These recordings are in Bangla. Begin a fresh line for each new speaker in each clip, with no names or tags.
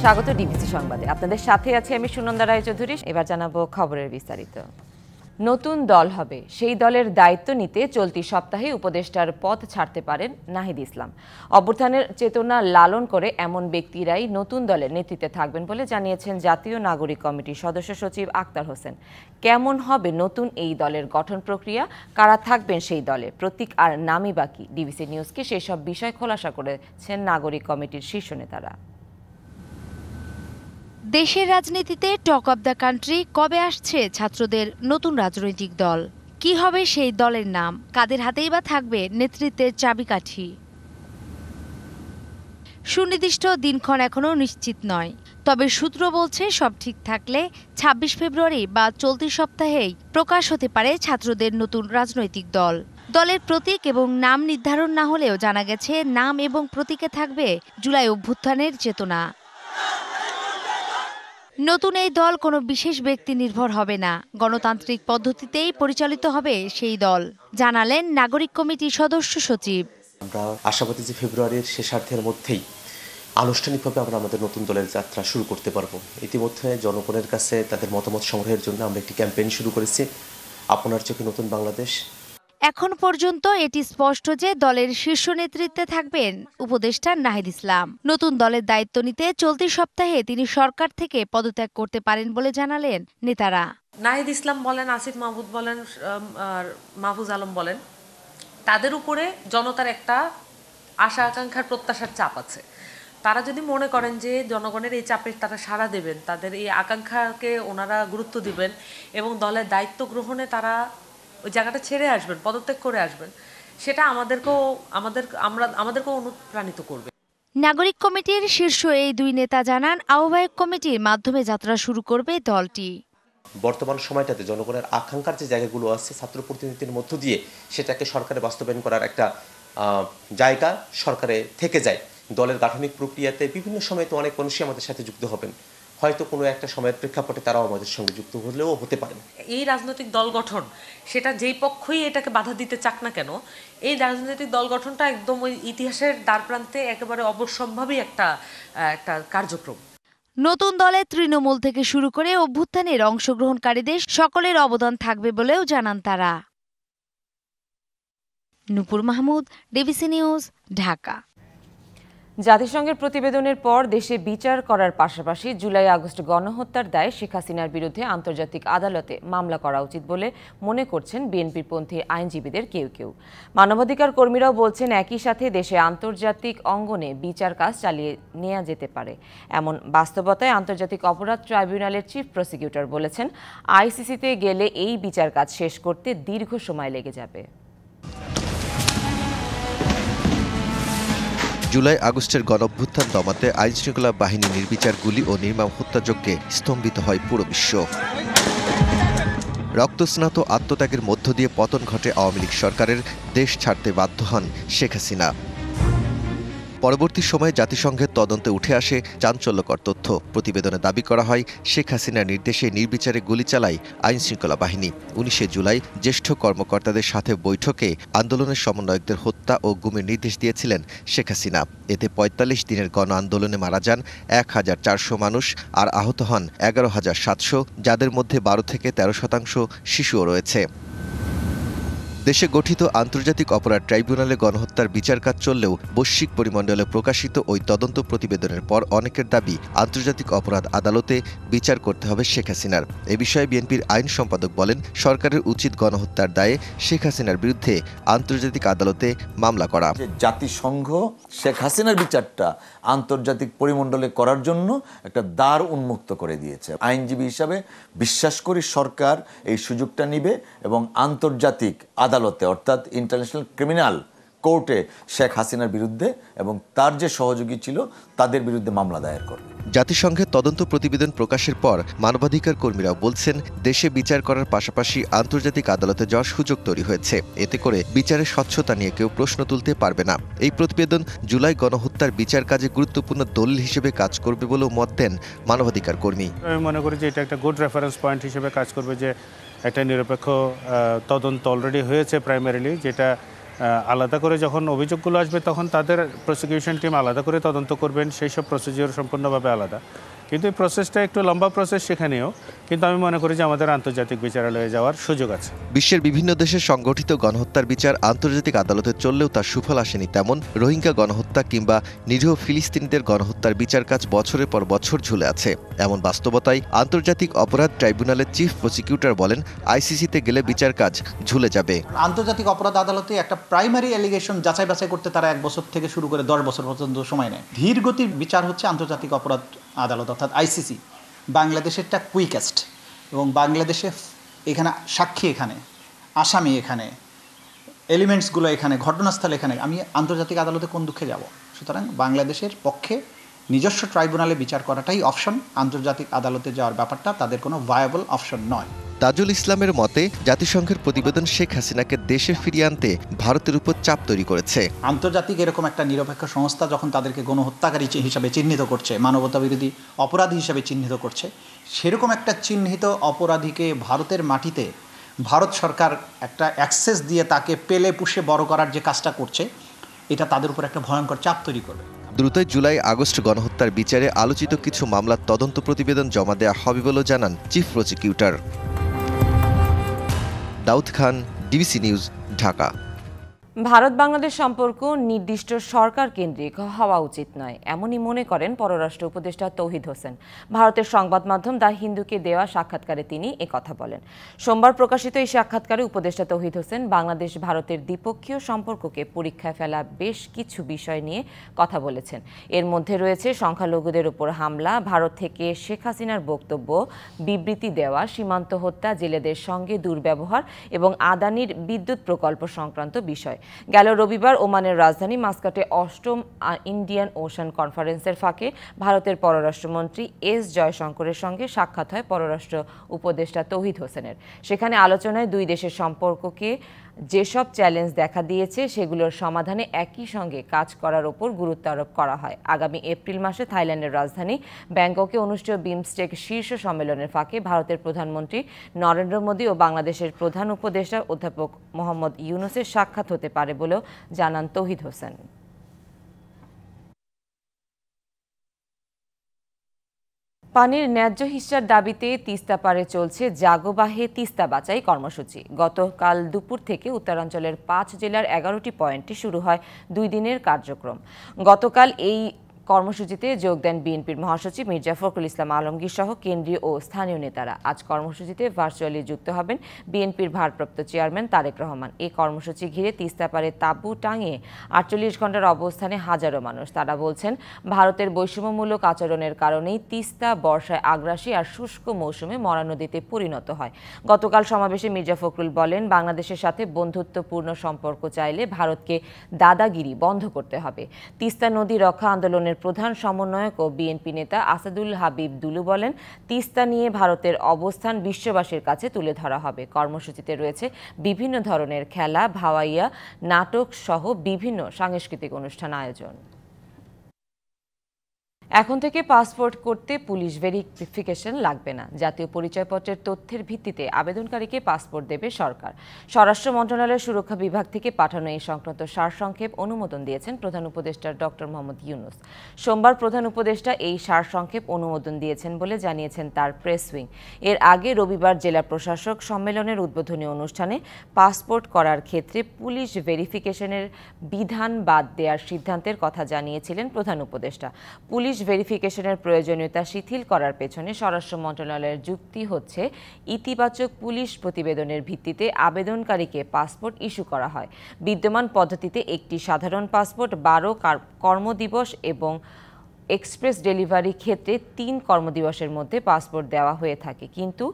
স্বাগত ডিবিসি সংবাদে। আপনাদের সাথে আছি আমি সুনন্দা রায়চৌধুরী। এবার জানাবো খবরের বিস্তারিত। নতুন দল হবে, সেই দলের দায়িত্ব নিতে চলতি সপ্তাহে উপদেষ্টার পদ ছাড়তে পারেন নাহিদ ইসলাম। অভ্যুত্থানের চেতনা লালন করে এমন ব্যক্তিরাই নতুন দলের নেতৃত্বে থাকবেন বলে জানিয়েছেন জাতীয় নাগরিক কমিটির সদস্য সচিব আক্তার হোসেন। কেমন হবে নতুন এই দলের গঠন প্রক্রিয়া, কারা থাকবেন সেই দলে, প্রতীক আর নামই বাকি, ডিবিসি নিউজকে সেই সব বিষয় খোলাসা করেছেন নাগরিক কমিটির শীর্ষ নেতারা।
দেশের রাজনীতিতে টক অব দ্য কান্ট্রি কবে আসছে ছাত্রদের নতুন রাজনৈতিক দল? কি হবে সেই দলের নাম? কাদের হাতেই বা থাকবে নেতৃত্বের চাবিকাঠি? সুনির্দিষ্ট দিনক্ষণ এখনো নিশ্চিত নয়, তবে সূত্র বলছে সব ঠিক থাকলে ২৬ ফেব্রুয়ারি বা চলতি সপ্তাহেই প্রকাশ হতে পারে ছাত্রদের নতুন রাজনৈতিক দল। দলের প্রতীক এবং নাম নির্ধারণ না হলেও জানা গেছে নাম এবং প্রতীকে থাকবে জুলাই অভ্যুত্থানের চেতনা। নতুন এই দল কোনো বিশেষ ব্যক্তি নির্ভর হবে না, গণতান্ত্রিক পদ্ধতিতেই পরিচালিত হবে সেই দল, জানালেন নাগরিক কমিটির সদস্য সচিব।
আমরা আশাবাদী যে ফেব্রুয়ারির শেষার্ধের মধ্যেই আনুষ্ঠানিকভাবে আমরা আমাদের নতুন দলের যাত্রা শুরু করতে পারবো। ইতিমধ্যে জনগণের কাছে তাদের মতামত সংগ্রহের জন্য আমরা একটি ক্যাম্পেইন শুরু করেছি, আপনার চোখে নতুন বাংলাদেশ। এখন
পর্যন্ত এটি স্পষ্ট যে দলের শীর্ষ নেতৃত্বে থাকবেন উপদেষ্টা নাহিদ ইসলাম। নতুন দলের দায়িত্ব নিতে চলতি সপ্তাহে তিনি সরকার থেকে পদত্যাগ করতে পারেন বলে জানালেন নেতারা।
নাহিদ ইসলাম বলেন, আসিফ মাহমুদ বলেন, আর মাহফুজ আলম বলেন, তাদের উপরে জনতার একটা আশা আকাঙ্ক্ষার প্রত্যাশার চাপ আছে। তারা যদি মনে করেন যে জনগণের এই চাপে তারা সাড়া দেবেন, তাদের এই আকাঙ্ক্ষাকে ওনারা গুরুত্ব দিবেন এবং দলের দায়িত্ব গ্রহণে তারা ওই জায়গাটা ছেড়ে আসবেন, পদত্যাগ করে আসবেন, সেটা আমাদেরকেও অনুপ্রাণিত করবে।
নাগরিক কমিটির শীর্ষ এই দুই নেতা জানান, আহ্বায়ক কমিটির মাধ্যমে যাত্রা শুরু করবে দলটি।
বর্তমান সময়টাতে জনগণের আকাঙ্ক্ষার যে জায়গাগুলো আছে ছাত্র প্রতিনিধির মধ্য দিয়ে সেটাকে সরকারে বাস্তবায়ন করার একটা জায়গা সরকারে থেকে যায়। দলের গাঠনিক প্রক্রিয়াতে বিভিন্ন সময় তো অনেক মানুষই আমাদের সাথে যুক্ত হবেন, হয়তো কোনো একটা সময়ের প্রেক্ষাপটে তারাও আমাদের সঙ্গে যুক্ত হলেও হতে পারেন।
এই রাজনৈতিক দল গঠন, সেটা যেই পক্ষই এটাকে বাধা দিতে চাক না কেন, এই রাজনৈতিক দল গঠনটা একদম ওই ইতিহাসের দ্বারপ্রান্তে একেবারে অবশ্যম্ভাবী একটা কার্যক্রম।
নতুন দলে তৃণমূল থেকে শুরু করে অভ্যুত্থানের অংশগ্রহণকারীদের সকলের অবদান থাকবে বলেও জানান তারা। নূপুর মাহমুদ, ডিবিসি নিউজ, ঢাকা।
জাতিসংঘের প্রতিবেদনের পর দেশে বিচার করার পাশাপাশি জুলাই আগস্ট গণহত্যার দায়ে শেখ হাসিনার বিরুদ্ধে আন্তর্জাতিক আদালতে মামলা করা উচিত বলে মনে করছেন বিএনপিপন্থী আইনজীবীদের কেউ কেউ। মানবাধিকার কর্মীরাও বলছেন একই সাথে দেশে আন্তর্জাতিক অঙ্গনে বিচার কাজ চালিয়ে নেওয়া যেতে পারে। এমন বাস্তবতায় আন্তর্জাতিক অপরাধ ট্রাইব্যুনালের চিফ প্রসিকিউটর বলেছেন, আইসিসিতে গেলে এই বিচার কাজ শেষ করতে দীর্ঘ সময় লেগে যাবে।
জুলাই আগস্টের গণঅভ্যুত্থান দমাতে আইনশৃঙ্খলা বাহিনী নির্বিচার গুলি ও নির্মম হত্যাযজ্ঞে স্তম্ভিত হয় পুরো বিশ্ব। রক্তস্নাত আত্মত্যাগের মধ্য দিয়ে পতন ঘটে আওয়ামী লীগ সরকারের, দেশ ছাড়তে বাধ্য হন শেখ হাসিনা। পরবর্তী সময়ে জাতিসংঘের তদন্তে উঠে আসে চাঞ্চল্যকর তথ্য। প্রতিবেদনে দাবি করা হয়, শেখ হাসিনার নির্দেশে নির্বিচারে গুলি চালায় আইনশৃঙ্খলা বাহিনী। ১৯ জুলাই জ্যেষ্ঠ কর্মকর্তাদের সাথে বৈঠকে আন্দোলনের সমন্বয়কদের হত্যা ও গুমের নির্দেশ দিয়েছিলেন শেখ হাসিনা। এতে ৪৫ দিনের গণ আন্দোলনে মারা যান ১,৪০০ মানুষ আর আহত হন ১১,৭০০, যাদের মধ্যে ১২ থেকে ১৩% শিশুও রয়েছে। দেশে গঠিত আন্তর্জাতিক অপরাধ ট্রাইব্যুনালে গণহত্যার বিচার কাজ চললেও বৈশ্বিক পরিমণ্ডলে প্রকাশিত ওই তদন্ত প্রতিবেদনের পর অনেকের দাবি, আন্তর্জাতিক অপরাধ আদালতে বিচার করতে হবে শেখ হাসিনার। এ বিষয়ে বিএনপির আইন সম্পাদক বলেন, সরকারের উচিত গণহত্যার দায়ে শেখ হাসিনার বিরুদ্ধে আন্তর্জাতিক আদালতে মামলা করা।
জাতিসংঘ শেখ হাসিনার বিচারটা আন্তর্জাতিক পরিমণ্ডলে করার জন্য একটা দ্বার উন্মুক্ত করে দিয়েছে। আইনজীবী হিসাবে বিশ্বাস করি সরকার এই সুযোগটা নিবে এবং আন্তর্জাতিক আদালতে অর্থাৎ ইন্টারন্যাশনাল ক্রিমিনাল কোর্টে শেখ হাসিনার বিরুদ্ধে এবং তার যে সহযোগী ছিল তাদের বিরুদ্ধে মামলা দায়ের করবে।
জাতিসংঘের তদন্ত প্রতিবেদন প্রকাশের পর মানবাধিকার কর্মীরাও বলছেন, দেশে বিচার করার পাশাপাশি আন্তর্জাতিক আদালতে যাওয়ার সুযোগ তৈরি হয়েছে। এতে করে বিচারের স্বচ্ছতা নিয়ে কেউ প্রশ্ন তুলতে পারবে না। এই প্রতিবেদন জুলাই গণহত্যার বিচার কাজে গুরুত্বপূর্ণ দলিল হিসেবে কাজ করবে বলেও মত দেন মানবাধিকার কর্মী।
আমি মনে করি যে এটা একটা গুড রেফারেন্স পয়েন্ট হিসেবে কাজ করবে, যে একটা নিরপেক্ষ তদন্ত অলরেডি হয়েছে প্রাইমারিলি, যেটা আলাদা করে যখন অভিযোগগুলো আসবে তখন তাদের প্রসিকিউশন টিম আলাদা করে তদন্ত করবেন, সেই সব প্রসিজিওর সম্পূর্ণভাবে আলাদা। কিন্তু এই প্রসেসটা একটু লম্বা প্রসেস সেখানেও, কিন্তু আমি মনে করি যে আমাদের আন্তর্জাতিক বিচারালয়ে যাওয়ার সুযোগ আছে।
বিশ্বের বিভিন্ন দেশে সংগঠিত গণহত্যার বিচার আন্তর্জাতিক আদালতে চললেও তার সুফল আসেনি তেমন। রোহিঙ্গা গণহত্যা কিংবা নিরীহ ফিলিস্তিনিদের গণহত্যার বিচার কাজ বছরের পর বছর ঝুলে আছে। এমন বাস্তবতায় আন্তর্জাতিক অপরাধ ট্রাইব্যুনালের চিফ প্রসিকিউটর বলেন, আইসিসিতে গেলে বিচার কাজ ঝুলে যাবে।
আন্তর্জাতিক অপরাধ আদালতে একটা প্রাইমারি অ্যালিগেশন যাচাই বাছাই করতে তারা 1 বছর থেকে শুরু করে 10 বছর পর্যন্ত সময় নেয়। ধীর গতির বিচার হচ্ছে আন্তর্জাতিক অপরাধ আদালত অর্থাৎ আইসিসি। বাংলাদেশেরটা কুইকেস্ট, এবং বাংলাদেশে এখানে সাক্ষী এখানে, আসামি এখানে, এলিমেন্টসগুলো এখানে, ঘটনাস্থল এখানে। আমি আন্তর্জাতিক আদালতে কোন দুঃখে যাব? সুতরাং বাংলাদেশের পক্ষে নিজস্ব ট্রাইব্যুনালে বিচার করাটাই অপশন। আন্তর্জাতিক আদালতে যাওয়ার ব্যাপারটা তাদের কোনো ভায়াবল অপশন নয়।
তাজুল ইসলামের মতে, জাতিসংঘের প্রতিবেদন শেখ হাসিনাকে দেশে ফিরিয়ে আনতে ভারতের উপর চাপ তৈরি করেছে।
আন্তর্জাতিক এরকম একটা নিরপেক্ষ সংস্থা যখন তাদেরকে গণহত্যাকারী হিসাবে চিহ্নিত করছে, মানবতা বিরোধী অপরাধী হিসাবে চিহ্নিত করছে, সেরকম একটা চিহ্নিত অপরাধীকে ভারতের মাটিতে ভারত সরকার একটা অ্যাক্সেস দিয়ে তাকে পেলে পুষে বড় করার যে কাজটা করছে, এটা তাদের উপর একটা ভয়ঙ্কর চাপ তৈরি করবে।
দ্রুতই জুলাই আগস্ট গণহত্যার বিচারে আলোচিত কিছু মামলার তদন্ত প্রতিবেদন জমা দেওয়া হবে বলেও জানান chief prosecutor. Daud Khan, DBC news, Dhaka.
Bharat Bangladesh সম্পর্ক নির্দিষ্ট সরকার কেন্দ্রিক হওয়া উচিত নয়, এমনই মনে করেন পররাষ্ট্র উপদেষ্টা তৌহিদ হোসেন। ভারতের সংবাদ মাধ্যম দ্য হিন্দুকে দেওয়া সাক্ষাৎকারে তিনি একথা বলেন। সোমবার প্রকাশিত এই সাক্ষাৎকারে উপদেষ্টা তৌহিদ হোসেন বাংলাদেশ ভারতের দ্বিপক্ষীয় সম্পর্ককে পরীক্ষায় ফেলা বেশ কিছু বিষয় নিয়ে কথা বলেছেন। এর মধ্যে রয়েছে সংখ্যালঘুদের উপর হামলা, ভারত থেকে শেখ হাসিনার বক্তব্য, বিবৃতি দেওয়া, সীমান্ত হত্যা, জেলেদের সঙ্গে দুর্ব্যবহার এবং আদানির বিদ্যুৎ প্রকল্প সংক্রান্ত বিষয়। গেল রবিবার ওমানের রাজধানী মাস্কাটে ৮ম ইন্ডিয়ান ওশান কনফারেন্সের ফাঁকে ভারতের পররাষ্ট্রমন্ত্রী এস জয়শঙ্করের সঙ্গে সাক্ষাৎ হয় পররাষ্ট্র উপদেষ্টা তৌহিদ হোসেনের। সেখানে আলোচনায় দুই দেশের সম্পর্ককে যেসব চ্যালেঞ্জ দেখা দিয়েছে সেগুলোর সমাধানে একই সঙ্গে কাজ করার উপর গুরুত্ব আরোপ করা হয়। আগামী এপ্রিল মাসে থাইল্যান্ডের রাজধানী ব্যাংককে অনুষ্ঠেয় বিমস্টেক শীর্ষ সম্মেলনের ফাঁকে ভারতের প্রধানমন্ত্রী নরেন্দ্র মোদী ও বাংলাদেশের প্রধান উপদেষ্টা অধ্যাপক মোহাম্মদ ইউনূসের সাক্ষাৎ হতে পারে বলেও জানান তৌহিদ হোসেন। পানির ন্যায্য হিস্যার দাবিতে তিস্তা পাড়ে চলছে জাগোবাহে তিস্তা বাঁচাই কর্মসূচি। গতকাল দুপুর থেকে উত্তরাঞ্চলের 5 জেলার 11টি পয়েন্টে শুরু হয় 2 দিনের কার্যক্রম। গতকাল এই কর্মসূচিতে যোগ দেন বিএনপির মহাসচিব মির্জা ফখরুল ইসলাম আলমগীর সহ কেন্দ্রীয় ও স্থানীয় নেতারা। আজ কর্মসূচিতে ভার্চুয়ালি যুক্ত হবেন বিএনপির ভারপ্রাপ্ত চেয়ারম্যান তারেক রহমান। এই কর্মসূচি ঘিরে তিস্তা পাড়ে তাঁবু টাঙিয়ে 48 ঘন্টার অবস্থানে হাজারো মানুষ। তারা বলছেন, ভারতের বৈষম্যমূলক আচরণের কারণেই তিস্তা বর্ষায় আগ্রাসী আর শুষ্ক মৌসুমে মরা নদীতে পরিণত হয়। গতকাল সমাবেশে মির্জা ফখরুল বলেন, বাংলাদেশের সাথে বন্ধুত্বপূর্ণ সম্পর্ক চাইলে ভারতকে দাদাগিরি বন্ধ করতে হবে। তিস্তা নদী রক্ষা আন্দোলনের প্রধান সমন্বয়ক ও বিএনপি নেতা আসাদুল হাবিব দুলু বলেন, তিস্তা নিয়ে ভারতের অবস্থান বিশ্ববাসীর কাছে তুলে ধরা হবে। কর্মসূচিতে রয়েছে বিভিন্ন ধরনের খেলা, ভাওয়াইয়া, নাটক সহ বিভিন্ন সাংস্কৃতিক অনুষ্ঠান আয়োজন। এখন থেকে পাসপোর্ট করতে পুলিশ ভেরিফিকেশন লাগবে না। জাতীয় পরিচয়পত্রের তথ্যের ভিত্তিতে আবেদনকারীকে পাসপোর্ট দেবে সরকার। স্বরাষ্ট্র মন্ত্রণালয়ের সুরক্ষা বিভাগ থেকে পাঠানো এই সংক্রান্ত সারসংক্ষেপ অনুমোদন দিয়েছেন প্রধান উপদেষ্টা ডক্টর মোহাম্মদ ইউনূস। সোমবার প্রধান উপদেষ্টা এই সারসংক্ষেপ অনুমোদন দিয়েছেন বলে জানিয়েছেন তার প্রেস উইং। এর আগে রবিবার জেলা প্রশাসক সম্মেলনের উদ্বোধনী অনুষ্ঠানে পাসপোর্ট করার ক্ষেত্রে পুলিশ ভেরিফিকেশনের বিধান বাদ দেওয়ার সিদ্ধান্তের কথা জানিয়েছিলেন প্রধান উপদেষ্টা। পুলিশ ভেরিফিকেশনের প্রয়োজনীয়তা শিথিল করার পেছনে স্বরাষ্ট্র মন্ত্রণালয়ের যুক্তি হচ্ছে, ইতিবাচক পুলিশ প্রতিবেদনের ভিত্তিতে আবেদনকারীকে পাসপোর্ট ইস্যু করা হয়। বিদ্যমান পদ্ধতিতে একটি সাধারণ পাসপোর্ট 12 কর্মদিবস এবং এক্সপ্রেস ডেলিভারি ক্ষেত্রে 3 কর্মদিবসের মধ্যে পাসপোর্ট দেওয়া হয়ে থাকে। কিন্তু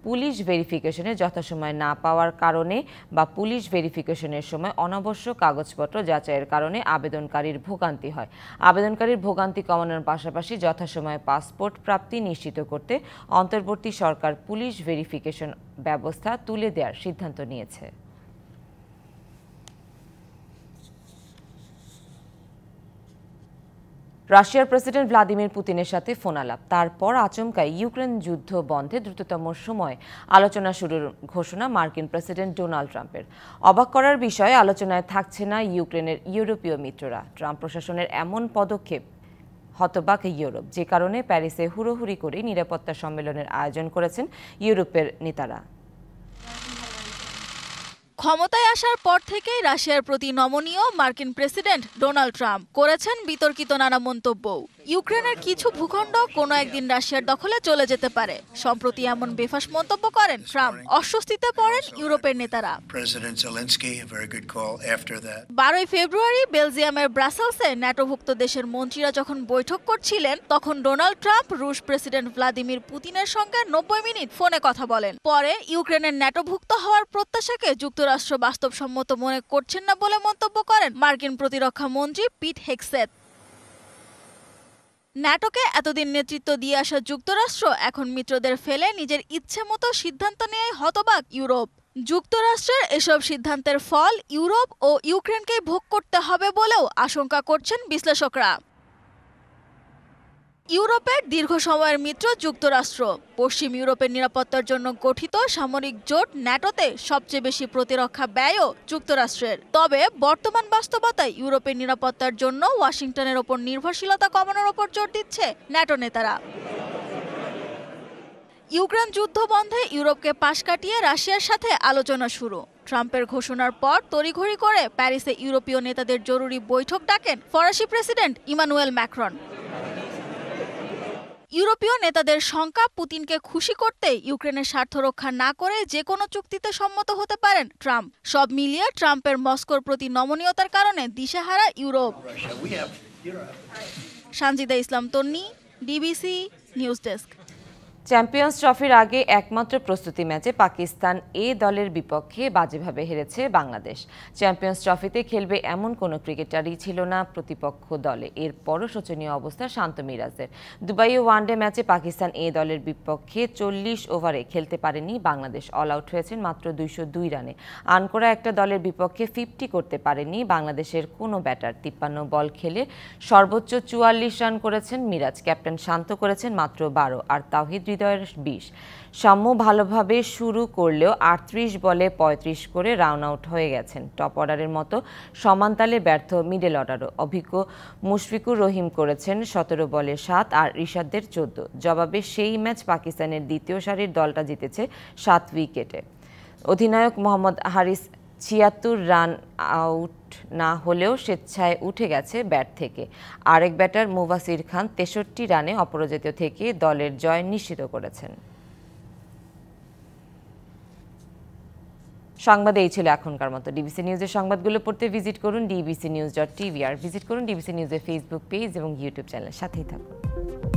পুলিশ ভেরিফিকেশনে যথাসময়ে না পাওয়ার কারণে বা পুলিশ ভেরিফিকেশনের সময় অনাবশ্যক কাগজপত্র যাচাইয়ের কারণে আবেদনকারীর ভোগান্তি হয়। আবেদনকারীর ভোগান্তি কমানোর পাশাপাশি যথাসময়ে পাসপোর্ট প্রাপ্তি নিশ্চিত করতে অন্তর্বর্তী সরকার পুলিশ ভেরিফিকেশন ব্যবস্থা তুলে দেওয়ার সিদ্ধান্ত নিয়েছে। রাশিয়ার প্রেসিডেন্ট ভ্লাদিমির পুতিনের সাথে ফোন আলাপ, তারপর আচমকাই ইউক্রেন যুদ্ধ বন্ধে দ্রুততম সময় আলোচনা শুরুর ঘোষণা মার্কিন প্রেসিডেন্ট ডোনাল্ড ট্রাম্পের। অবাক করার বিষয়ে আলোচনায় থাকছে না ইউক্রেনের ইউরোপীয় মিত্ররা। ট্রাম্প প্রশাসনের এমন পদক্ষেপ হতবাক ইউরোপ, যে কারণে প্যারিসে হুড়োহুড়ি করে নিরাপত্তা সম্মেলনের আয়োজন করেছেন ইউরোপের নেতারা।
ক্ষমতায় আসার পর থেকেই রাশিয়ার প্রতি নমনীয় মার্কিন প্রেসিডেন্ট ডোনাল্ড ট্রাম্প করেছেন বিতর্কিত নানা মন্তব্য। ইউক্রেনের কিছু ভূখণ্ড কোনো একদিন রাশিয়ার দখলে চলে যেতে পারে। সম্প্রতি এমন বেফাস মন্তব্য করেন ট্রাম্প। অস্বস্তিতে পড়েন ইউরোপের নেতারা। 12 ফেব্রুয়ারি বেলজিয়ামের ব্রাসেলসে ন্যাটোভুক্ত দেশের মন্ত্রীরা যখন বৈঠক করছিলেন, তখন ডোনাল্ড ট্রাম্প রুশ প্রেসিডেন্ট ভ্লাদিমির পুতিনের সঙ্গে 90 মিনিট ফোনে কথা বলেন। পরে ইউক্রেনের ন্যাটোভুক্ত হওয়ার প্রত্যাশাকে যুক্তরাষ্ট্র বাস্তবসম্মত মনে করছেন না বলে মন্তব্য করেন মার্কিন প্রতিরক্ষা মন্ত্রী পিট হেগসেথ। ন্যাটোকে এতদিন নেতৃত্ব দিয়ে আসা যুক্তরাষ্ট্র এখন মিত্রদের ফেলে নিজের ইচ্ছে মতো সিদ্ধান্ত নিয়ে হতবাক ইউরোপ। যুক্তরাষ্ট্রের এসব সিদ্ধান্তের ফল ইউরোপ ও ইউক্রেনকেই ভোগ করতে হবে বলেও আশঙ্কা করছেন বিশ্লেষকরা। ইউরোপের দীর্ঘ সময়ের মিত্র যুক্তরাষ্ট্র। পশ্চিম ইউরোপের নিরাপত্তার জন্য গঠিত সামরিক জোট ন্যাটোতে সবচেয়ে বেশি প্রতিরক্ষা ব্যয়ও যুক্তরাষ্ট্রের। তবে বর্তমান বাস্তবতায় ইউরোপের নিরাপত্তার জন্য ওয়াশিংটনের ওপর নির্ভরশীলতা কমানোর ওপর জোর দিচ্ছে ন্যাটো নেতারা। ইউক্রেন যুদ্ধ বন্ধে ইউরোপকে পাশ কাটিয়ে রাশিয়ার সাথে আলোচনা শুরু। ট্রাম্পের ঘোষণার পর তড়িঘড়ি করে প্যারিসে ইউরোপীয় নেতাদের জরুরি বৈঠক ডাকেন ফরাসি প্রেসিডেন্ট ইমানুয়েল ম্যাক্রন। ইউরোপীয় নেতাদের শঙ্কা, পুতিনকে খুশি করতে ইউক্রেনের স্বার্থ রক্ষা না করে যে কোনো চুক্তিতে সম্মত হতে পারেন ট্রাম্প। সব মিলিয়ে ট্রাম্পের মস্কোর প্রতি নমনীয়তার কারণে দিশেহারা ইউরোপ। সানজিদা ইসলাম তন্নি, ডিবিসি নিউজ ডেস্ক।
চ্যাম্পিয়ন্স ট্রফির আগে একমাত্র প্রস্তুতি ম্যাচে পাকিস্তান এ দলের বিপক্ষে বাজেভাবে হেরেছে বাংলাদেশ। চ্যাম্পিয়ন্স ট্রফিতে খেলবে এমন কোনো ক্রিকেটারই ছিল না প্রতিপক্ষ দলে। এরপরও শোচনীয় অবস্থা শান্ত মিরাজের। দুবাইয়ে ওয়ানডে ম্যাচে পাকিস্তান এ দলের বিপক্ষে 40 ওভারে খেলতে পারেনি বাংলাদেশ। অল আউট হয়েছেন মাত্র 202 রানে। আনকোরা একটা দলের বিপক্ষে 50 করতে পারেনি বাংলাদেশের কোনো ব্যাটার। 53 বল খেলে সর্বোচ্চ 44 রান করেছেন মিরাজ। ক্যাপ্টেন শান্ত করেছেন মাত্র 12, আর তাওহিদ হৃদয়ের 20। সাম্য ভালোভাবে শুরু করলেও 38 বলে 35 করে রান আউট হয়ে গেছেন। টপ অর্ডারের মতো সমান তালে ব্যর্থ মিডল অর্ডারও। অভিজ্ঞ মুশফিকুর রহিম করেছেন 17 বলে 7 আর রিশাদদের 14। জবাবে সেই ম্যাচ পাকিস্তানের দ্বিতীয় সারির দলটা জিতেছে 7 উইকেটে। অধিনায়ক মোহাম্মদ হারিস 76 রান আউট না হলেও স্বেচ্ছায় উঠে গেছে ব্যাট থেকে। আরেক ব্যাটার মুবাসির খান 63 রানে অপরাজিত থেকে দলের জয় নিশ্চিত করেছেন। সংবাদ এই ছিল এখনকার মতো। ডিবিসি নিউজের সংবাদগুলো পড়তে ভিজিট করুন dbcnews.tv আর ভিজিট করুন ডিবিসি নিউজের ফেসবুক পেজ এবং ইউটিউব চ্যানেল। সাথেই থাকুন।